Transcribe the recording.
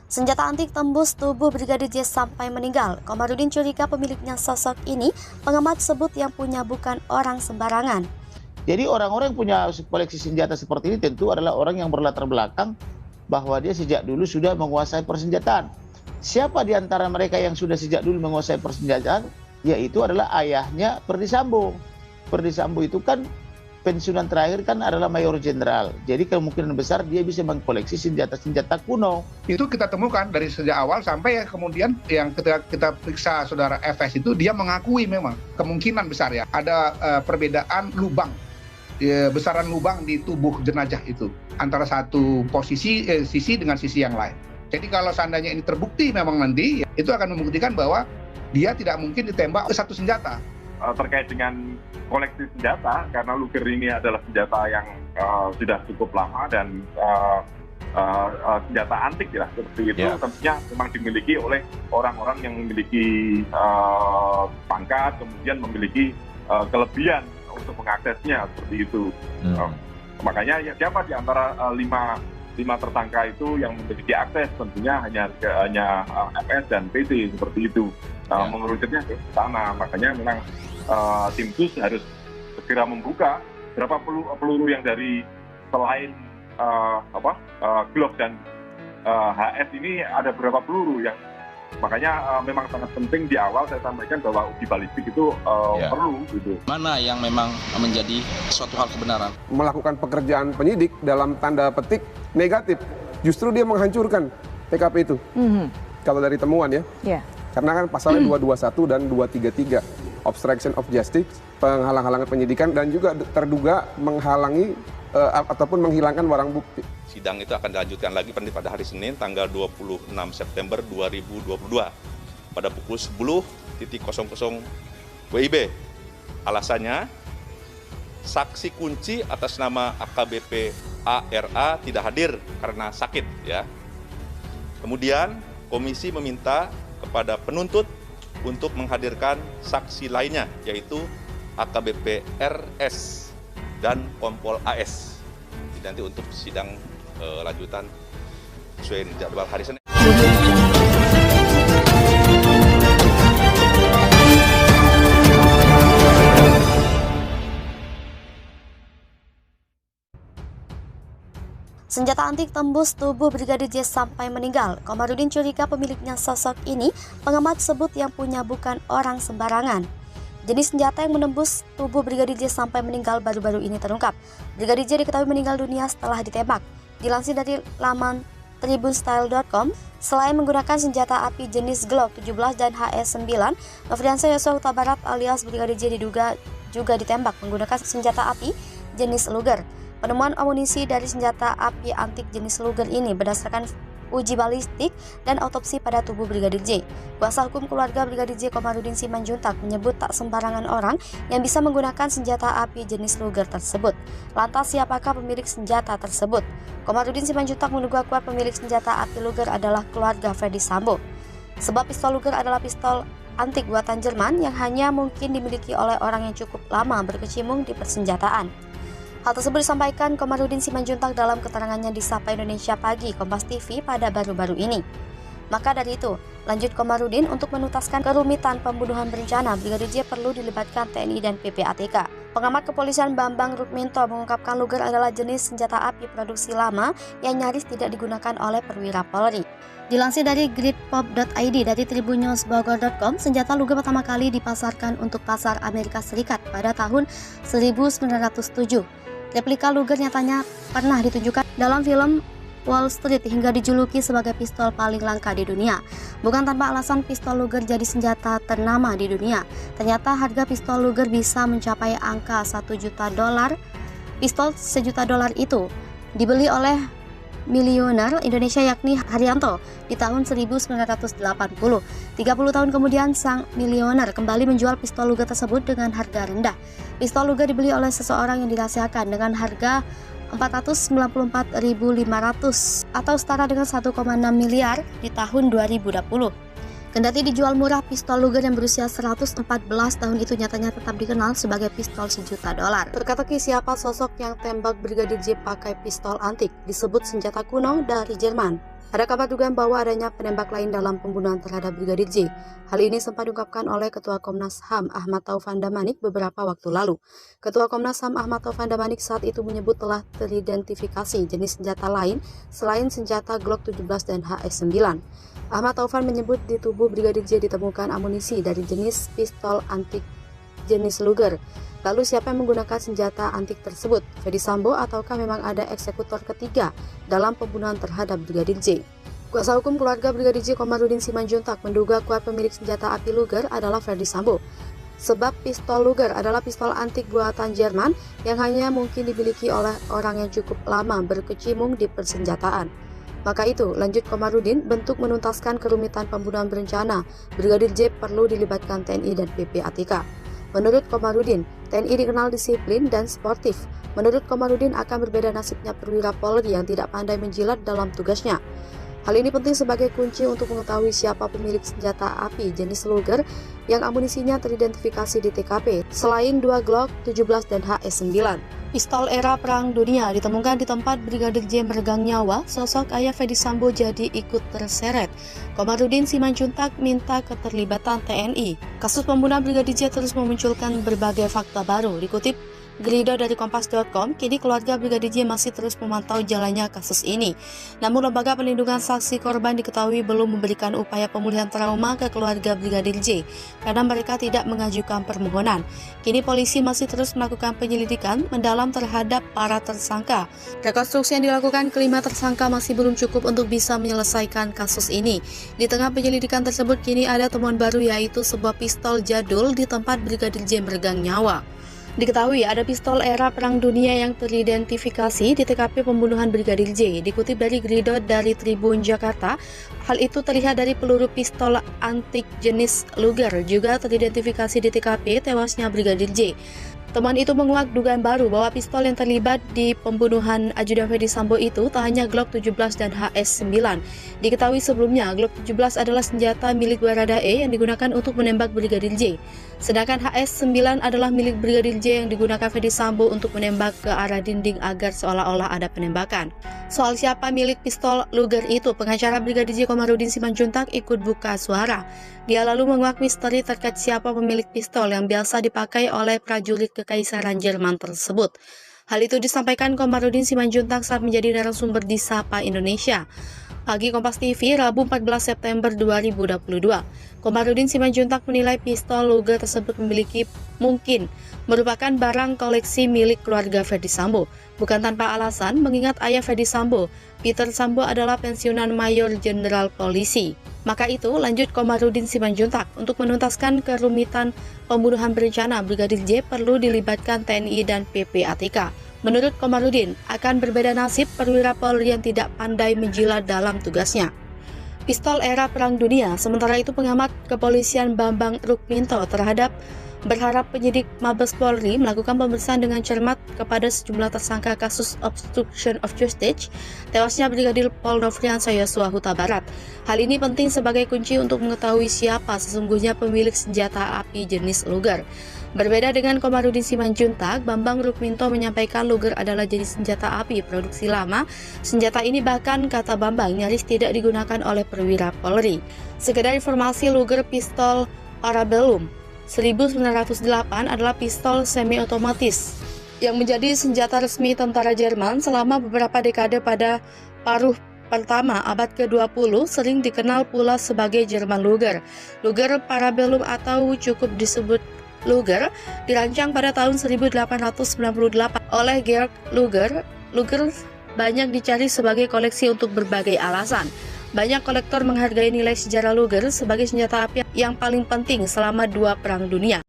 Senjata antik tembus tubuh Brigadir J sampai meninggal. Komarudin curiga pemiliknya sosok ini pengamat sebut yang punya bukan orang sembarangan. Jadi orang-orang yang punya koleksi senjata seperti ini tentu adalah orang yang berlatar belakang bahwa dia sejak dulu sudah menguasai persenjataan. Siapa di antara mereka yang sudah sejak dulu menguasai persenjataan? Yaitu adalah ayahnya Perdi Sambo. Perdi Sambo itu kan pensiunan terakhir kan adalah mayor jenderal. Jadi kemungkinan besar dia bisa mengkoleksi senjata-senjata kuno. Itu kita temukan dari sejak awal sampai ya kemudian yang ketika kita periksa saudara FS itu dia mengakui memang kemungkinan besar ya ada perbedaan lubang, besaran lubang di tubuh jenazah itu antara satu sisi dengan sisi yang lain. Jadi kalau seandainya ini terbukti memang nanti ya, itu akan membuktikan bahwa dia tidak mungkin ditembak satu senjata. Terkait dengan koleksi senjata, karena Luger ini adalah senjata yang sudah cukup lama dan senjata antik ya seperti itu, tentunya memang dimiliki oleh orang-orang yang memiliki pangkat, kemudian memiliki kelebihan untuk mengaksesnya seperti itu. Makanya ya, siapa di antara lima tersangka itu yang memiliki akses, tentunya hanya FS dan PC seperti itu. Mengerucutnya ke sana, makanya memang tim sus harus segera membuka berapa peluru yang dari selain Glock dan HS ini ada berapa peluru yang makanya memang sangat penting di awal saya sampaikan bahwa uji balistik itu perlu gitu. Mana yang memang menjadi suatu hal kebenaran? Melakukan pekerjaan penyidik dalam tanda petik negatif, justru dia menghancurkan TKP itu. Kalau dari temuan ya. Karena kan pasalnya 221 dan 233, obstruction of justice, penghalang-halangan penyidikan dan juga terduga menghalangi ataupun menghilangkan barang bukti. Sidang itu akan dilanjutkan lagi pada hari Senin tanggal 26 September 2022 pada pukul 10.00 WIB. Alasannya, saksi kunci atas nama AKBP ARA tidak hadir karena sakit ya. Kemudian komisi meminta kepada penuntut untuk menghadirkan saksi lainnya yaitu AKBP RS dan Kompol AS. Nanti untuk sidang lanjutan sesuai jadwal hari Senin. Senjata antik tembus tubuh Brigadir J sampai meninggal. Komarudin curiga pemiliknya sosok ini pengamat sebut yang punya bukan orang sembarangan. Jenis senjata yang menembus tubuh Brigadir J sampai meninggal baru-baru ini terungkap. Brigadir J diketahui meninggal dunia setelah ditembak. Dilansir dari laman tribunstyle.com, selain menggunakan senjata api jenis Glock 17 dan HS-9, Nofriansyah Yosua Huta Barat alias Brigadir J diduga juga ditembak menggunakan senjata api jenis Luger. Penemuan amunisi dari senjata api antik jenis Luger ini berdasarkan uji balistik dan autopsi pada tubuh Brigadir J. Kuasa hukum keluarga Brigadir J Komarudin Simanjuntak menyebut tak sembarangan orang yang bisa menggunakan senjata api jenis Luger tersebut. Lantas siapakah pemilik senjata tersebut? Komarudin Simanjuntak menduga kuat pemilik senjata api Luger adalah keluarga Ferdi Sambo. Sebab pistol Luger adalah pistol antik buatan Jerman yang hanya mungkin dimiliki oleh orang yang cukup lama berkecimpung di persenjataan. Hal tersebut disampaikan Komarudin Simanjuntak dalam keterangannya di Sapa Indonesia Pagi Kompas TV pada baru-baru ini. Maka dari itu, lanjut Komarudin untuk menuntaskan kerumitan pembunuhan berencana Brigadir J perlu dilibatkan TNI dan PPATK. Pengamat kepolisian Bambang Rukminto mengungkapkan Luger adalah jenis senjata api produksi lama yang nyaris tidak digunakan oleh perwira Polri. Dilansir dari gridpop.id dari tribunnews.bogor.com, senjata Luger pertama kali dipasarkan untuk pasar Amerika Serikat pada tahun 1907. Replika Luger nyatanya pernah ditunjukkan dalam film Wall Street hingga dijuluki sebagai pistol paling langka di dunia. Bukan tanpa alasan pistol Luger jadi senjata ternama di dunia. Ternyata harga pistol Luger bisa mencapai angka $1 juta. Pistol $1 juta itu dibeli oleh miliuner Indonesia yakni Haryanto di tahun 1980. 30 tahun kemudian sang miliuner kembali menjual pistol Luger tersebut dengan harga rendah. Pistol Luger dibeli oleh seseorang yang dirahasiakan dengan harga 494.500 atau setara dengan 1,6 miliar di tahun 2020. Kendati dijual murah, pistol Luger yang berusia 114 tahun itu nyatanya tetap dikenal sebagai pistol $1 juta. Teka-teki siapa sosok yang tembak Brigadir J pakai pistol antik, disebut senjata kuno dari Jerman. Ada kabar dugaan bahwa adanya penembak lain dalam pembunuhan terhadap Brigadir J. Hal ini sempat diungkapkan oleh Ketua Komnas HAM Ahmad Taufan Damanik beberapa waktu lalu. Ketua Komnas HAM Ahmad Taufan Damanik saat itu menyebut telah teridentifikasi jenis senjata lain selain senjata Glock 17 dan HS-9. Ahmad Taufan menyebut di tubuh Brigadir J ditemukan amunisi dari jenis pistol antik jenis Luger. Lalu siapa yang menggunakan senjata antik tersebut? Ferdy Sambo ataukah memang ada eksekutor ketiga dalam pembunuhan terhadap Brigadir J? Kuasa hukum keluarga Brigadir J Komarudin Simanjuntak menduga kuat pemilik senjata api Luger adalah Ferdy Sambo. Sebab pistol Luger adalah pistol antik buatan Jerman yang hanya mungkin dimiliki oleh orang yang cukup lama berkecimpung di persenjataan. Maka itu, lanjut Komarudin, bentuk menuntaskan kerumitan pembunuhan berencana, Brigadir J perlu dilibatkan TNI dan PPATK. Menurut Komarudin, TNI dikenal disiplin dan sportif. Menurut Komarudin akan berbeda nasibnya perwira Polri yang tidak pandai menjilat dalam tugasnya. Hal ini penting sebagai kunci untuk mengetahui siapa pemilik senjata api jenis Luger yang amunisinya teridentifikasi di TKP, selain 2 Glock 17 dan HS-9. Pistol era Perang Dunia ditemukan di tempat Brigadir J meregang nyawa, sosok ayah Ferdy Sambo jadi ikut terseret. Komarudin Simanjuntak minta keterlibatan TNI. Kasus pembunuhan Brigadir J terus memunculkan berbagai fakta baru. Dikutip Gerido dari Kompas.com, kini keluarga Brigadir J masih terus memantau jalannya kasus ini. Namun Lembaga Perlindungan Saksi Korban diketahui belum memberikan upaya pemulihan trauma ke keluarga Brigadir J karena mereka tidak mengajukan permohonan. Kini polisi masih terus melakukan penyelidikan mendalam terhadap para tersangka. Rekonstruksi yang dilakukan kelima tersangka masih belum cukup untuk bisa menyelesaikan kasus ini. Di tengah penyelidikan tersebut kini ada temuan baru, yaitu sebuah pistol jadul di tempat Brigadir J meregang nyawa. Diketahui ada pistol era Perang Dunia yang teridentifikasi di TKP pembunuhan Brigadir J. Dikutip dari Gerido dari Tribun Jakarta, hal itu terlihat dari peluru pistol antik jenis Luger juga teridentifikasi di TKP tewasnya Brigadir J. Temuan itu menguak dugaan baru bahwa pistol yang terlibat di pembunuhan Ajudan Ferdy Sambo itu tak hanya Glock 17 dan HS-9. Diketahui sebelumnya, Glock 17 adalah senjata milik Baradae yang digunakan untuk menembak Brigadir J. Sedangkan HS-9 adalah milik Brigadir J yang digunakan Ferdy Sambo untuk menembak ke arah dinding agar seolah-olah ada penembakan. Soal siapa milik pistol Luger itu, pengacara Brigadir J Komarudin Simanjuntak ikut buka suara. Dia lalu menguak misteri terkait siapa pemilik pistol yang biasa dipakai oleh prajurit Kekaisaran Jerman tersebut. Hal itu disampaikan Komarudin Simanjuntak saat menjadi narasumber di Sapa Indonesia Pagi Kompas TV, Rabu 14 September 2022. Komarudin Simanjuntak menilai pistol Luger tersebut mungkin merupakan barang koleksi milik keluarga Ferdy Sambo. Bukan tanpa alasan, mengingat ayah Ferdy Sambo, Peter Sambo adalah pensiunan Mayor Jenderal Polisi. Maka itu, lanjut Komarudin Simanjuntak, untuk menuntaskan kerumitan pembunuhan berencana Brigadir J perlu dilibatkan TNI dan PPATK. Menurut Komarudin, akan berbeda nasib perwira Polri yang tidak pandai menjilat dalam tugasnya. Pistol era Perang Dunia, sementara itu pengamat kepolisian Bambang Rukminto berharap penyidik Mabes Polri melakukan pemeriksaan dengan cermat kepada sejumlah tersangka kasus obstruction of justice tewasnya Brigadir Pol Nofriansah Yosua Huta Barat. Hal ini penting sebagai kunci untuk mengetahui siapa sesungguhnya pemilik senjata api jenis Luger. Berbeda dengan Komarudin Simanjuntak, Bambang Rukminto menyampaikan Luger adalah jenis senjata api produksi lama. Senjata ini bahkan, kata Bambang, nyaris tidak digunakan oleh perwira Polri. Sekedar informasi, Luger pistol Parabellum 1908 adalah pistol semi-otomatis yang menjadi senjata resmi tentara Jerman selama beberapa dekade pada paruh pertama abad ke-20, sering dikenal pula sebagai Jerman Luger. Luger Parabellum atau cukup disebut Luger dirancang pada tahun 1898 oleh Georg Luger. Luger banyak dicari sebagai koleksi untuk berbagai alasan. Banyak kolektor menghargai nilai sejarah Luger sebagai senjata api yang paling penting selama 2 Perang Dunia.